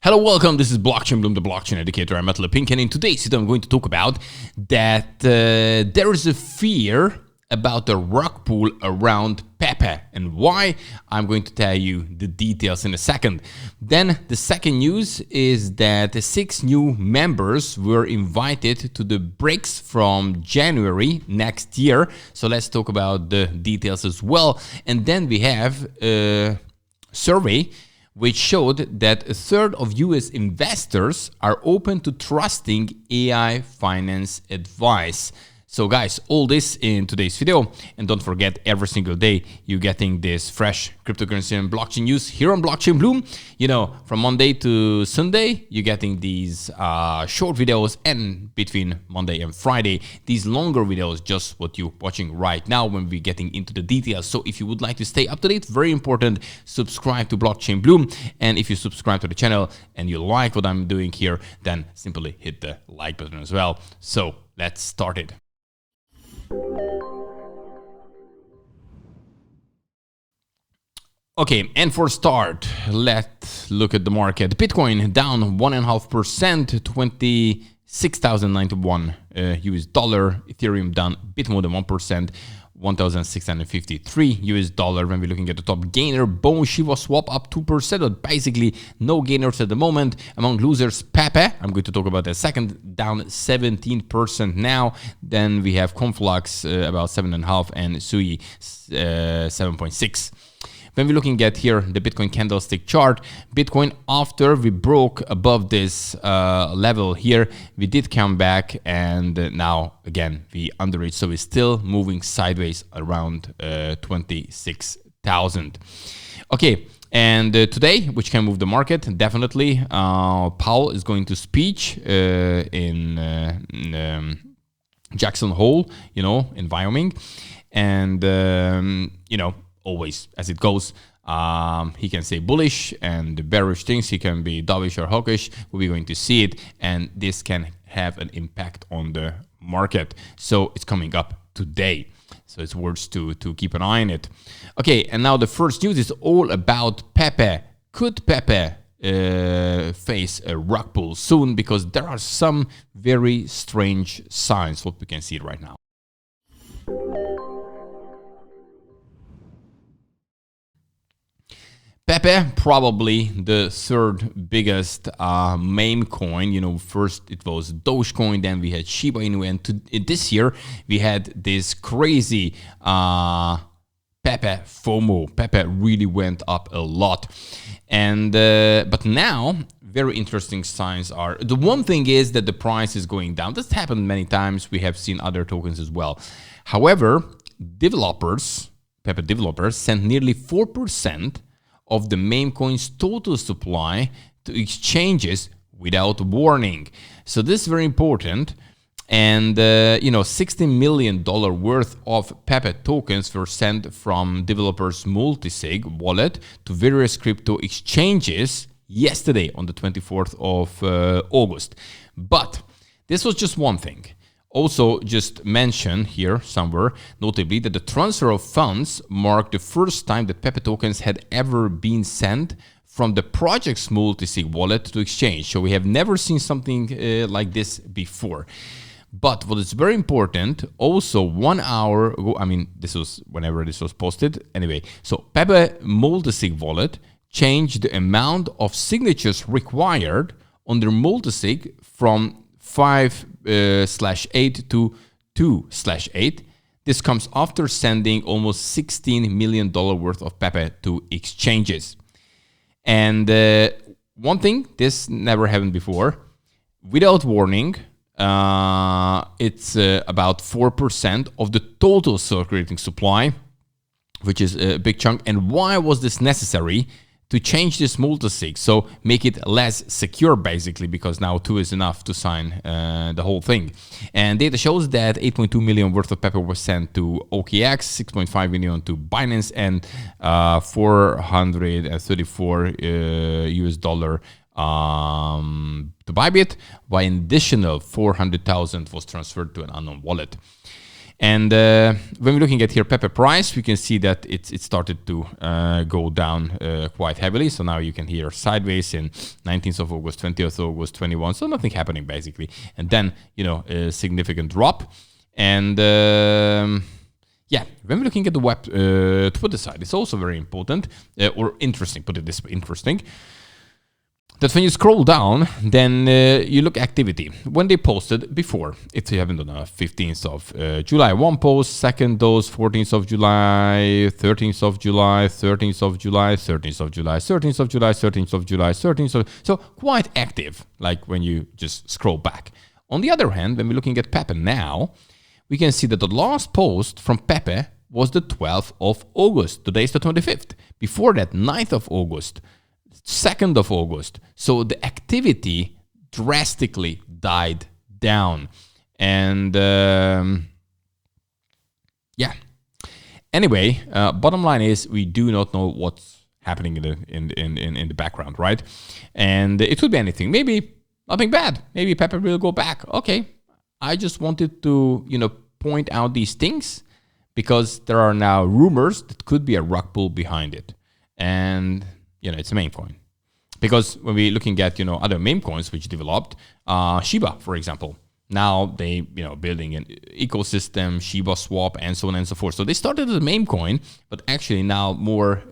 Hello, welcome. This is Blockchain Bloom, the blockchain educator. I'm Metal Pink, and in today's video, I'm going to talk about that there is a fear about the rug pull around PEPE and why. I'm going to tell you the details in a second. Then the second news is that 6 new members were invited to the BRICS from January next year. So let's talk about the details as well. And then we have a survey which showed that a third of US investors are open to trusting AI finance advice. So guys, all this in today's video, and don't forget, every single day you're getting this fresh cryptocurrency and blockchain news here on Blockchain Bloom. You know, from Monday to Sunday, you're getting these short videos, and between Monday and Friday, these longer videos, just what you're watching right now when we're getting into the details. So if you would like to stay up to date, very important, subscribe to Blockchain Bloom. And if you subscribe to the channel and you like what I'm doing here, then simply hit the like button as well. So let's start it. Okay, and for start, let's look at the market. Bitcoin down 1.5%, 26,091 US dollar. Ethereum down a bit more than 1%, 1,653 US dollar. When we're looking at the top gainer, Bone Shiba swap up 2%, but basically no gainers at the moment. Among losers, PEPE, I'm going to talk about that second, down 17% now. Then we have Conflux about 7.5% and Sui 7.6%. When we're looking at here the Bitcoin candlestick chart, Bitcoin, after we broke above this level here, we did come back, and now again we under it, so we're still moving sideways around 26,000. Okay, and today, which can move the market definitely, Powell is going to speech in Jackson Hole, you know, in Wyoming, and you know, always as it goes, he can say bullish and bearish things. He can be dovish or hawkish. We're going to see it, and this can have an impact on the market. So it's coming up today, so it's worth to keep an eye on it. Okay, and now the first news is all about PEPE. Could PEPE face a rug pull soon? Because there are some very strange signs, what we can see right now. PEPE, probably the third biggest meme coin. You know, first it was Dogecoin, then we had Shiba Inu, and this year we had this crazy PEPE FOMO. PEPE really went up a lot, and but now very interesting signs are, the one thing is that the price is going down. That's happened many times. We have seen other tokens as well. However, developers, PEPE developers, sent nearly 4% of the meme coin's total supply to exchanges without warning. So this is very important. And you know, $60 million worth of PEPE tokens were sent from developers' multi-sig wallet to various crypto exchanges yesterday on the 24th of August. But this was just one thing. Also, just mention here somewhere, notably, that the transfer of funds marked the first time that PEPE tokens had ever been sent from the project's multi-sig wallet to exchange. So we have never seen something like this before. But what is very important, also 1 hour ago, I mean, this was whenever this was posted. Anyway, so PEPE multi-sig wallet changed the amount of signatures required on their multi-sig from 5/8 to 2/8. This comes after sending almost $16 million worth of PEPE to exchanges. And one thing, this never happened before. Without warning, it's about 4% of the total circulating supply, which is a big chunk. And why was this necessary? To change this multi-sig, so make it less secure, basically, because now 2 is enough to sign the whole thing. And data shows that 8.2 million worth of PEPE was sent to OKX, 6.5 million to Binance, and 434 US dollar to Bybit, while an additional 400,000 was transferred to an unknown wallet. And when we're looking at here PEPE price, we can see that it started to go down quite heavily. So now you can hear sideways in 19th of August, 20th of August, 21. So nothing happening basically. And then, a significant drop. And yeah, when we're looking at the web Twitter side, it's also very important or interesting, put it this way, interesting. That when you scroll down, then you look activity. When they posted before, if you haven't done a 15th of July, one post, second dose, 14th of July, 13th of July, 13th of July, 13th of July, 13th of July, 13th of July, 13th of... So quite active, like when you just scroll back. On the other hand, when we're looking at PEPE now, we can see that the last post from PEPE was the 12th of August. Today is the 25th. Before that, 9th of August. 2nd of August. So the activity drastically died down. And yeah. Anyway, bottom line is we do not know what's happening in the background, right? And it could be anything. Maybe nothing bad. Maybe PEPE will go back. Okay. I just wanted to, point out these things because there are now rumors that could be a rug pull behind it. And it's a meme coin. Because when we're looking at, other meme coins which developed, Shiba, for example, now they, building an ecosystem, Shiba Swap, and so on and so forth. So they started as a meme coin, but actually now more,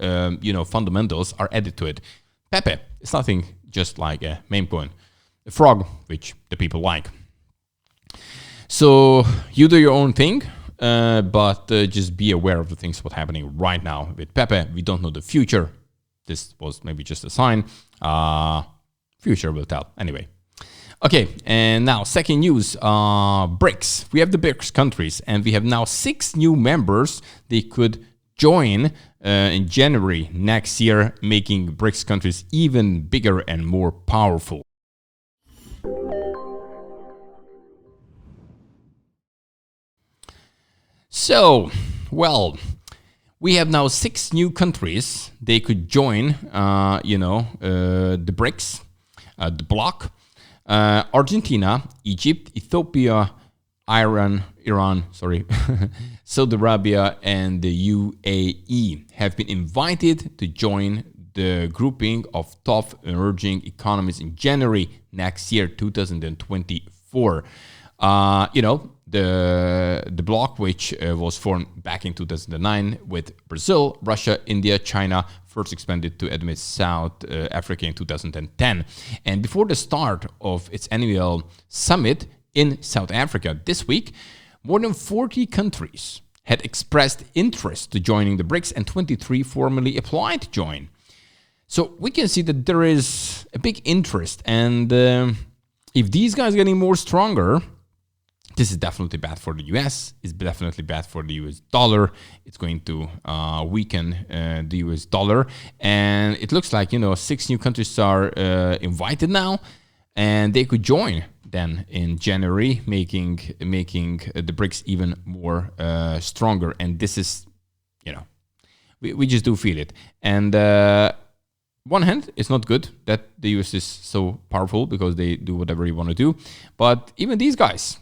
fundamentals are added to it. PEPE is nothing just like a meme coin. A frog, which the people like. So you do your own thing. But just be aware of the things what's happening right now with PEPE. We don't know the future. This was maybe just a sign. Future will tell. Anyway. Okay, and now second news. BRICS. We have the BRICS countries, and we have now 6 new members. They could join in January next year, making BRICS countries even bigger and more powerful. So, well, we have now 6 new countries. They could join, the BRICS, the bloc. Argentina, Egypt, Ethiopia, Iran, Saudi Arabia, and the UAE have been invited to join the grouping of top emerging economies in January next year, 2024. The bloc, which was formed back in 2009 with Brazil, Russia, India, China, first expanded to admit South Africa in 2010. And before the start of its annual summit in South Africa this week, more than 40 countries had expressed interest to joining the BRICS and 23 formally applied to join. So we can see that there is a big interest. And if these guys are getting more stronger, this is definitely bad for the US. It's definitely bad for the US dollar. It's going to weaken the US dollar. And it looks like, 6 new countries are invited now, and they could join then in January, making the BRICS even more stronger. And this is, we just do feel it. And one hand, it's not good that the US is so powerful because they do whatever you want to do. But even these guys,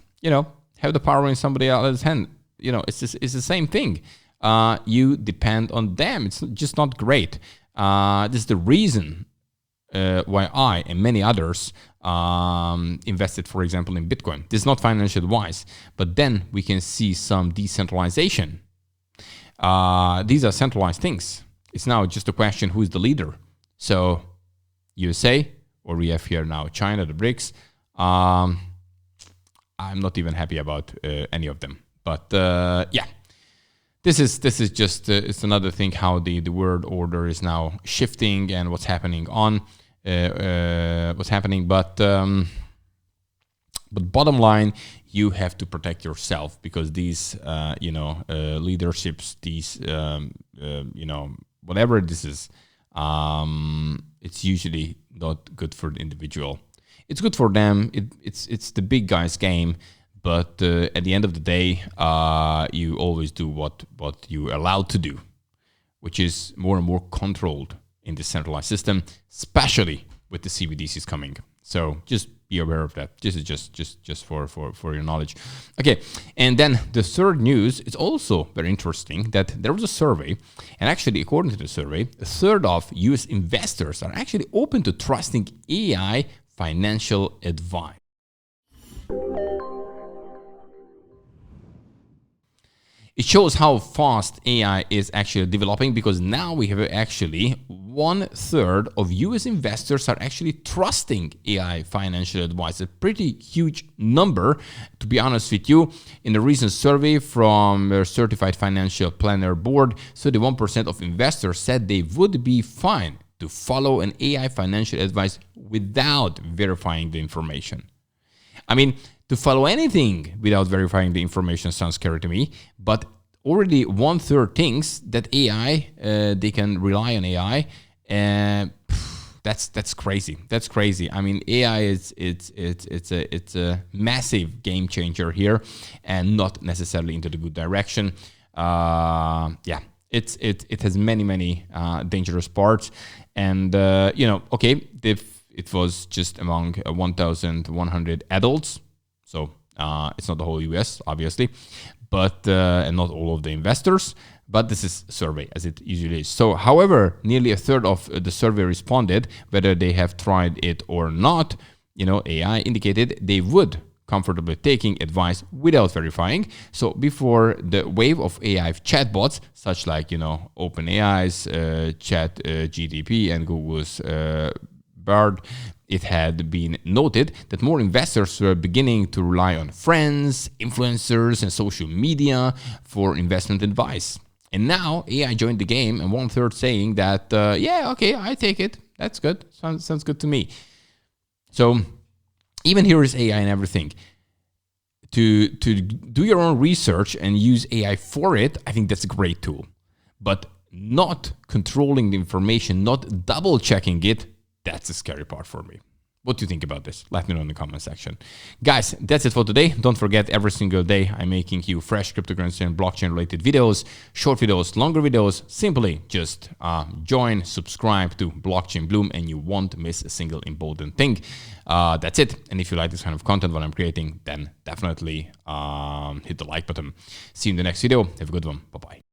have the power in somebody else's hand. It's the same thing. You depend on them. It's just not great. This is the reason why I and many others invested, for example, in Bitcoin. This is not financial wise, but then we can see some decentralization. These are centralized things. It's now just a question who is the leader. So USA, or we have here now China, the BRICS. I'm not even happy about any of them. But yeah, this is just it's another thing how the world order is now shifting and what's happening on what's happening. But bottom line, you have to protect yourself because these leaderships, these whatever this is, it's usually not good for the individual. It's good for them. It's the big guys' game, but at the end of the day, you always do what you're allowed to do, which is more and more controlled in the centralized system, especially with the CBDCs coming. So just be aware of that. This is just for your knowledge. Okay, and then the third news is also very interesting, that there was a survey, and actually according to the survey, a third of US investors are actually open to trusting AI financial advice. It shows how fast AI is actually developing, because now we have actually 1/3 of US investors are actually trusting AI financial advice. A pretty huge number, to be honest with you. In a recent survey from a certified financial planner board, 31% of investors said they would be fine to follow an AI financial advice without verifying the information. I mean, to follow anything without verifying the information sounds scary to me, but already 1/3 thinks that AI, they can rely on AI, and that's crazy. That's crazy. I mean, AI it's a massive game changer here, and not necessarily into the good direction. Yeah, it has many dangerous parts, and okay, it was just among 1,100 adults. So it's not the whole US, obviously, but and not all of the investors. But this is a survey, as it usually is. So, however, nearly 1/3 of the survey responded whether they have tried it or not. AI indicated they would comfortably taking advice without verifying. So before the wave of AI chatbots, such like OpenAI's Chat GTP and Google's Bard, it had been noted that more investors were beginning to rely on friends, influencers, and social media for investment advice. And now AI joined the game, and 1/3 saying that, yeah, okay, I take it. That's good. Sounds good to me. So even here is AI and everything. To do your own research and use AI for it, I think that's a great tool. But not controlling the information, not double checking it, that's the scary part for me. What do you think about this? Let me know in the comment section. Guys, that's it for today. Don't forget, every single day I'm making you fresh cryptocurrency and blockchain related videos, short videos, longer videos. Simply just join, subscribe to Blockchain Bloom, and you won't miss a single important thing. That's it. And if you like this kind of content, what I'm creating, then definitely hit the like button. See you in the next video. Have a good one. Bye-bye.